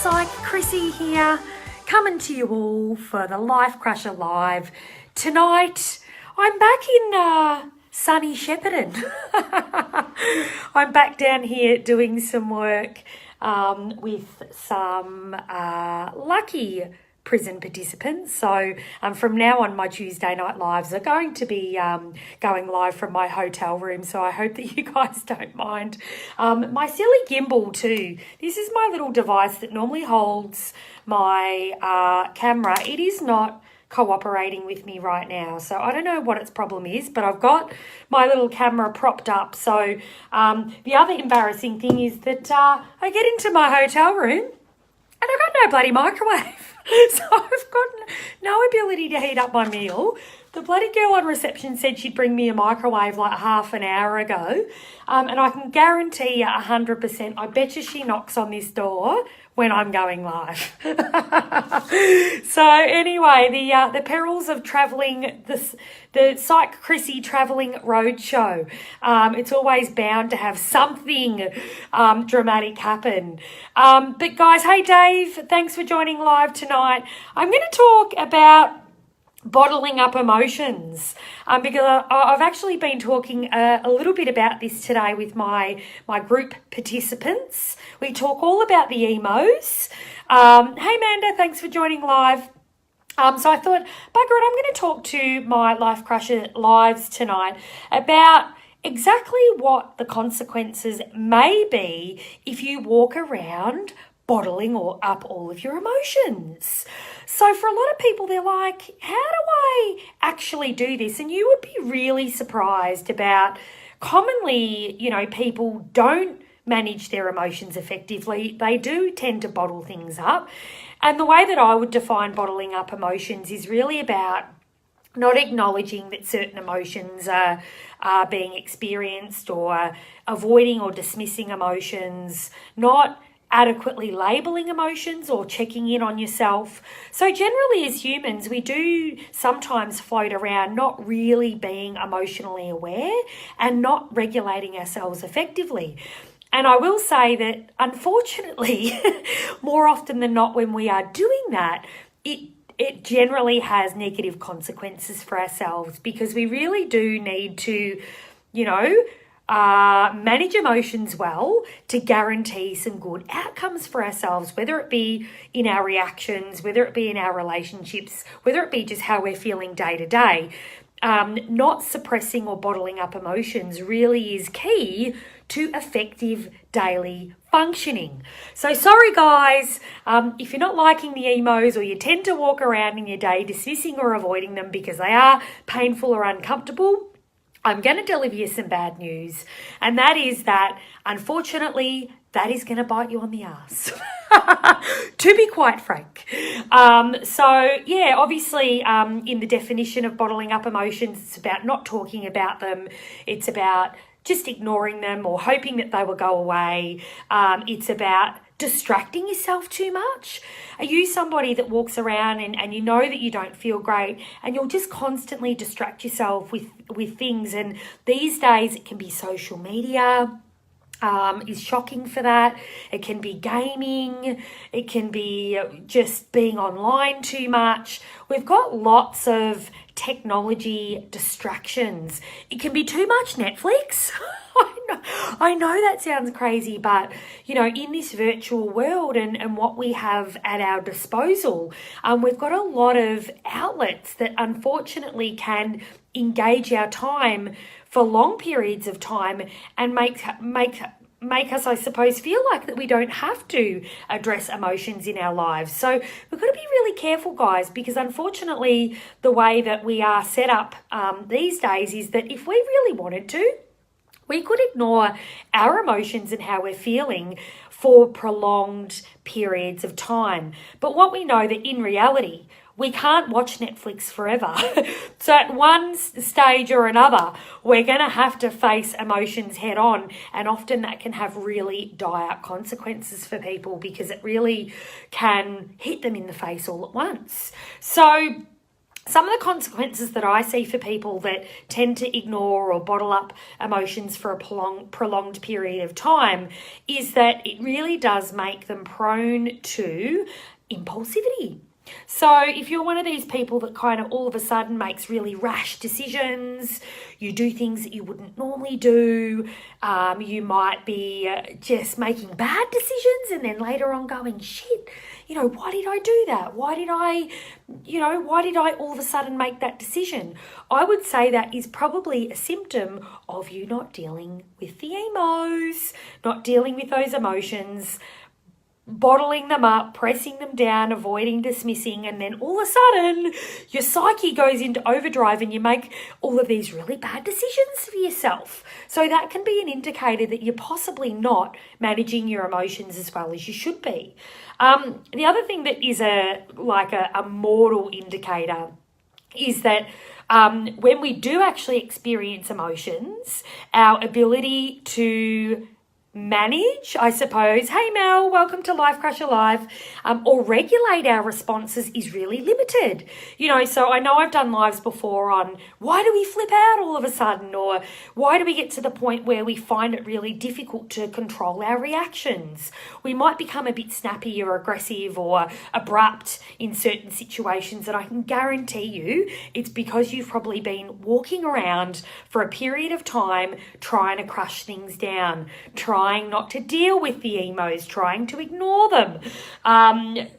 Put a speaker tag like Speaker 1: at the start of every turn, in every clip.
Speaker 1: Psych Chrissy here, coming to you all for the Life Crusher Live. Tonight, I'm back in sunny Shepparton. I'm back down here doing some work with some lucky prison participants. So from now on, my Tuesday night lives are going to be going live from my hotel room. So I hope that you guys don't mind. My silly gimbal too. This is my little device that normally holds my camera. It is not cooperating with me right now. So I don't know what its problem is, but I've got my little camera propped up. So the other embarrassing thing is that I get into my hotel room and I've got no bloody microwave. So I've got no ability to heat up my meal. The bloody girl on reception said she'd bring me a microwave like half an hour ago. And I can guarantee you 100%, I bet you she knocks on this door when I'm going live. So anyway, the perils of travelling, the Psych Chrissy travelling road show. It's always bound to have something dramatic happen. But guys, hey Dave, thanks for joining live tonight. I'm going to talk about bottling up emotions because I've actually been talking a little bit about this today with my group participants. We talk all about the emos. Hey Amanda, thanks for joining live. So I thought, bugger it, I'm going to talk to my Life Crusher Lives tonight about exactly what the consequences may be if you walk around bottling up all of your emotions. So for a lot of people, they're like, how do I actually do this? And you would be really surprised about commonly, people don't manage their emotions effectively. They do tend to bottle things up. And the way that I would define bottling up emotions is really about not acknowledging that certain emotions are being experienced, or avoiding or dismissing emotions, not adequately labeling emotions or checking in on yourself. So generally as humans, we do sometimes float around not really being emotionally aware and not regulating ourselves effectively. And I will say that unfortunately, more often than not, when we are doing that, it generally has negative consequences for ourselves, because we really do need to, manage emotions well to guarantee some good outcomes for ourselves, whether it be in our reactions, whether it be in our relationships, whether it be just how we're feeling day to day. Not suppressing or bottling up emotions really is key to effective daily functioning. So sorry guys, if you're not liking the emos, or you tend to walk around in your day dismissing or avoiding them because they are painful or uncomfortable, I'm going to deliver you some bad news. And that is that, unfortunately, that is going to bite you on the ass, to be quite frank. Obviously, in the definition of bottling up emotions, it's about not talking about them. It's about just ignoring them or hoping that they will go away. It's about distracting yourself too much. Are you somebody that walks around and you know that you don't feel great, and you'll just constantly distract yourself with things? And these days it can be social media, is shocking for that. It can be gaming. It can be just being online too much. We've got lots of technology distractions. It can be too much Netflix. I know that sounds crazy, but in this virtual world and what we have at our disposal, we've got a lot of outlets that unfortunately can engage our time for long periods of time and make us, I suppose, feel like that we don't have to address emotions in our lives. So we've got to be really careful, guys, because unfortunately the way that we are set up these days is that if we really wanted to, we could ignore our emotions and how we're feeling for prolonged periods of time. But what we know that in reality, we can't watch Netflix forever. So at one stage or another, we're going to have to face emotions head on. And often that can have really dire consequences for people, because it really can hit them in the face all at once. So some of the consequences that I see for people that tend to ignore or bottle up emotions for a prolonged period of time is that it really does make them prone to impulsivity. So if you're one of these people that kind of all of a sudden makes really rash decisions, you do things that you wouldn't normally do, you might be just making bad decisions and then later on going, shit, why did I do that? Why did I all of a sudden make that decision? I would say that is probably a symptom of you not dealing with the emos, not dealing with those emotions, bottling them up, pressing them down, avoiding dismissing, and then all of a sudden your psyche goes into overdrive and you make all of these really bad decisions for yourself. So that can be an indicator that you're possibly not managing your emotions as well as you should be. The other thing that is a mortal indicator is that when we do actually experience emotions, our ability to manage, I suppose, hey Mel, welcome to Life Crusher Live, or regulate our responses is really limited. So I know I've done lives before on why do we flip out all of a sudden, or why do we get to the point where we find it really difficult to control our reactions? We might become a bit snappy or aggressive or abrupt in certain situations, and I can guarantee you it's because you've probably been walking around for a period of time trying to crush things down, trying not to deal with the emos, trying to ignore them.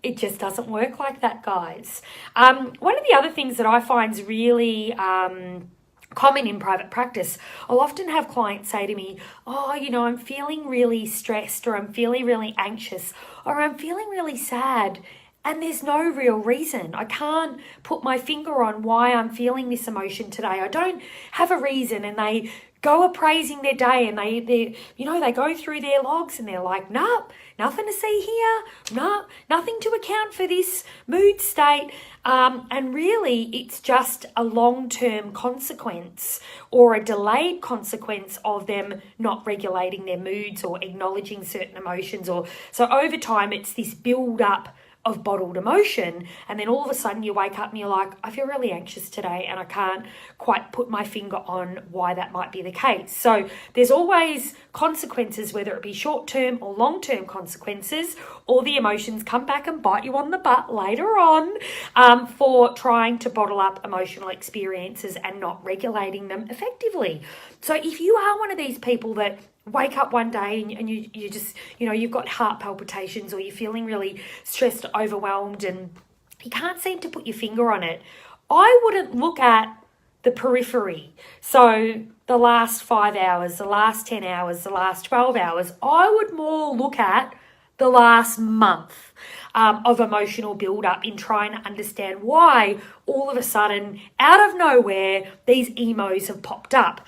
Speaker 1: It just doesn't work like that, guys. One of the other things that I find is really common in private practice, I'll often have clients say to me, I'm feeling really stressed, or I'm feeling really anxious, or I'm feeling really sad. And there's no real reason. I can't put my finger on why I'm feeling this emotion today. I don't have a reason. And they go appraising their day and they go through their logs and they're like, nope, nothing to see here. No, nothing to account for this mood state. And really it's just a long-term consequence or a delayed consequence of them not regulating their moods or acknowledging certain emotions. So over time, it's this build-up of bottled emotion, and then all of a sudden you wake up and you're like, I feel really anxious today and I can't quite put my finger on why that might be the case. So there's always consequences, whether it be short-term or long-term consequences, or the emotions come back and bite you on the butt later on for trying to bottle up emotional experiences and not regulating them effectively. So if you are one of these people that wake up one day and you just, you've got heart palpitations, or you're feeling really stressed, overwhelmed, and you can't seem to put your finger on it, I wouldn't look at the periphery. So the last 5 hours, the last 10 hours, the last 12 hours, I would more look at the last month of emotional build-up in trying to understand why all of a sudden, out of nowhere, these emos have popped up.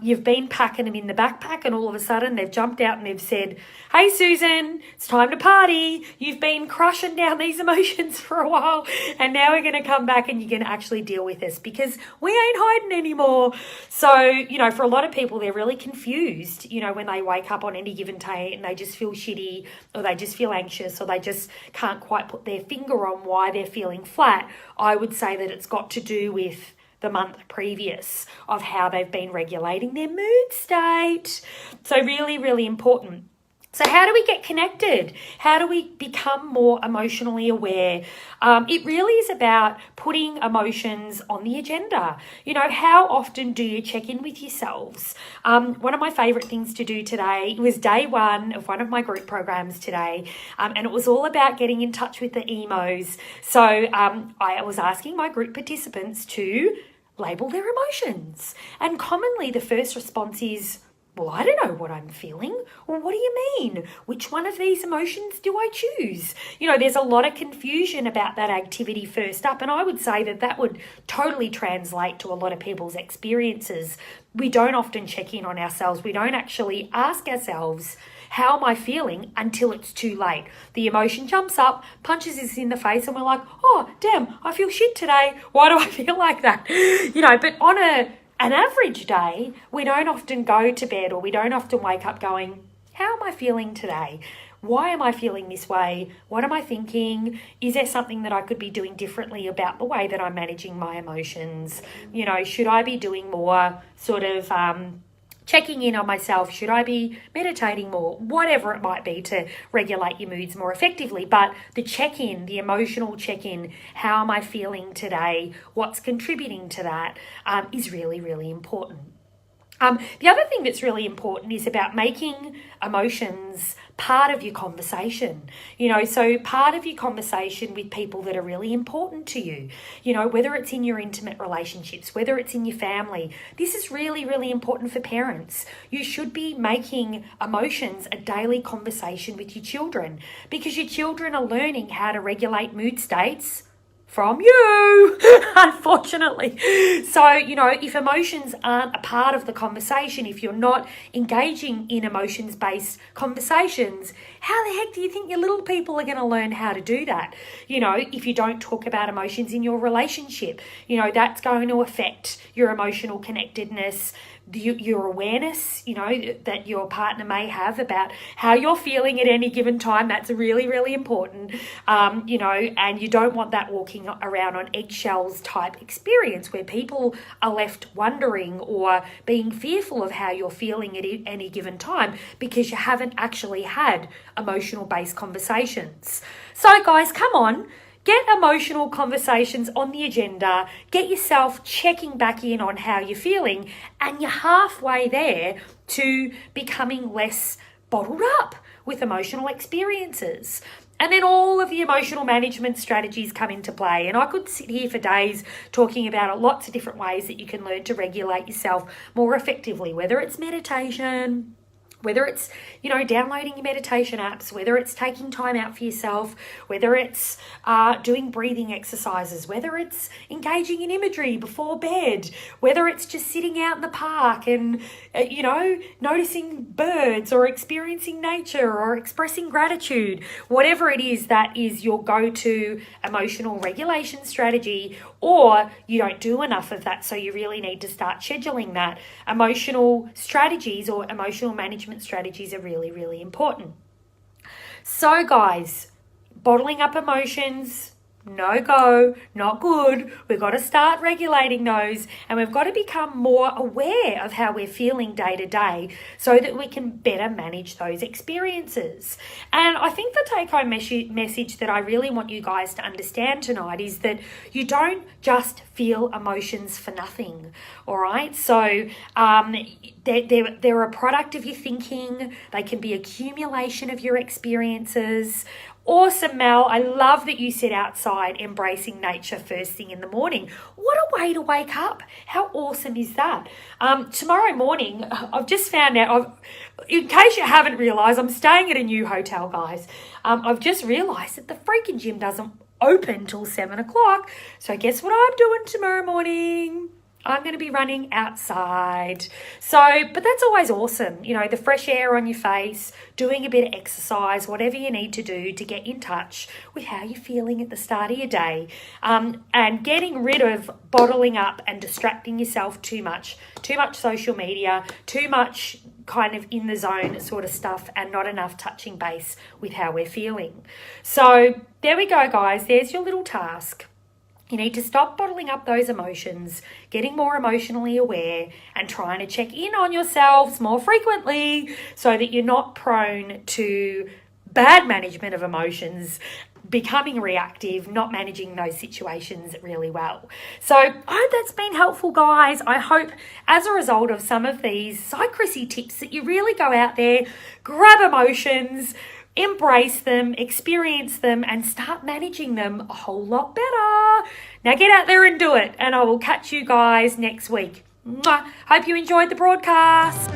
Speaker 1: You've been packing them in the backpack and all of a sudden they've jumped out and they've said, hey Susan, it's time to party. You've been crushing down these emotions for a while and now we're going to come back and you're going to actually deal with this because we ain't hiding anymore. So, for a lot of people, they're really confused, when they wake up on any given day and they just feel shitty, or they just feel anxious, or they just can't quite put their finger on why they're feeling flat. I would say that it's got to do with the month previous of how they've been regulating their mood state. So really, really important. So how do we get connected? How do we become more emotionally aware? It really is about putting emotions on the agenda. How often do you check in with yourselves? One of my favourite things to do today was day one of one of my group programs today, and it was all about getting in touch with the emos. So I was asking my group participants to label their emotions. And commonly the first response is, well, I don't know what I'm feeling. Well, what do you mean? Which one of these emotions do I choose? There's a lot of confusion about that activity first up, and I would say that would totally translate to a lot of people's experiences. We don't often check in on ourselves. We don't actually ask ourselves, how am I feeling, until it's too late. The emotion jumps up, punches us in the face, and we're like, oh, damn, I feel shit today. Why do I feel like that? But on an average day, we don't often go to bed, or we don't often wake up going, how am I feeling today? why am I feeling this way? What am I thinking? Is there something that I could be doing differently about the way that I'm managing my emotions? You know, should I be doing more sort of checking in on myself? Should I be meditating more? Whatever it might be to regulate your moods more effectively. But the check-in, the emotional check-in, how am I feeling today? What's contributing to that is really, really important. The other thing that's really important is about making emotions part of your conversation. You know, so part of your conversation with people that are really important to you, you know, whether it's in your intimate relationships, whether it's in your family. This is really, really important for parents. You should be making emotions a daily conversation with your children, because your children are learning how to regulate mood states from you, unfortunately. So, you know, if emotions aren't a part of the conversation, if you're not engaging in emotions-based conversations, how the heck do you think your little people are going to learn how to do that? You know, if you don't talk about emotions in your relationship, you know, that's going to affect your emotional connectedness, your awareness, you know, that your partner may have about how you're feeling at any given time. That's really, really important, you know, and you don't want that walking around on eggshells type experience where people are left wondering or being fearful of how you're feeling at any given time because you haven't actually had emotional based conversations. So guys, come on. Get emotional conversations on the agenda. Get yourself checking back in on how you're feeling, and you're halfway there to becoming less bottled up with emotional experiences. And then all of the emotional management strategies come into play. And I could sit here for days talking about lots of different ways that you can learn to regulate yourself more effectively, whether it's meditation, whether it's, you know, downloading your meditation apps, whether it's taking time out for yourself, whether it's doing breathing exercises, whether it's engaging in imagery before bed, whether it's just sitting out in the park and, you know, noticing birds or experiencing nature or expressing gratitude, whatever it is that is your go-to emotional regulation strategy, or you don't do enough of that, so you really need to start scheduling that. Emotional strategies or emotional management strategies are really, really important. So guys, bottling up emotions, no go, not good. We've got to start regulating those, and we've got to become more aware of how we're feeling day to day so that we can better manage those experiences. And I think the take-home message that I really want you guys to understand tonight is that you don't just feel emotions for nothing, all right? So they're a product of your thinking. They can be accumulation of your experiences. Awesome, Mel. I love that you sit outside embracing nature first thing in the morning. What a way to wake up. How awesome is that? Tomorrow morning, I've just found out, in case you haven't realised, I'm staying at a new hotel, guys. I've just realised that the freaking gym doesn't open till 7 o'clock. So guess what I'm doing tomorrow morning? I'm going to be running outside. So, but that's always awesome. You know, the fresh air on your face, doing a bit of exercise, whatever you need to do to get in touch with how you're feeling at the start of your day, and getting rid of bottling up and distracting yourself too much social media, too much kind of in the zone sort of stuff, and not enough touching base with how we're feeling. So there we go, guys. There's your little task. You need to stop bottling up those emotions, getting more emotionally aware, and trying to check in on yourselves more frequently so that you're not prone to bad management of emotions, becoming reactive, not managing those situations really well. So I hope that's been helpful, guys. I hope as a result of some of these Psych Chrissy tips that you really go out there, grab emotions, embrace them, experience them, and start managing them a whole lot better. Now get out there and do it, and I will catch you guys next week. Mwah. Hope you enjoyed the broadcast.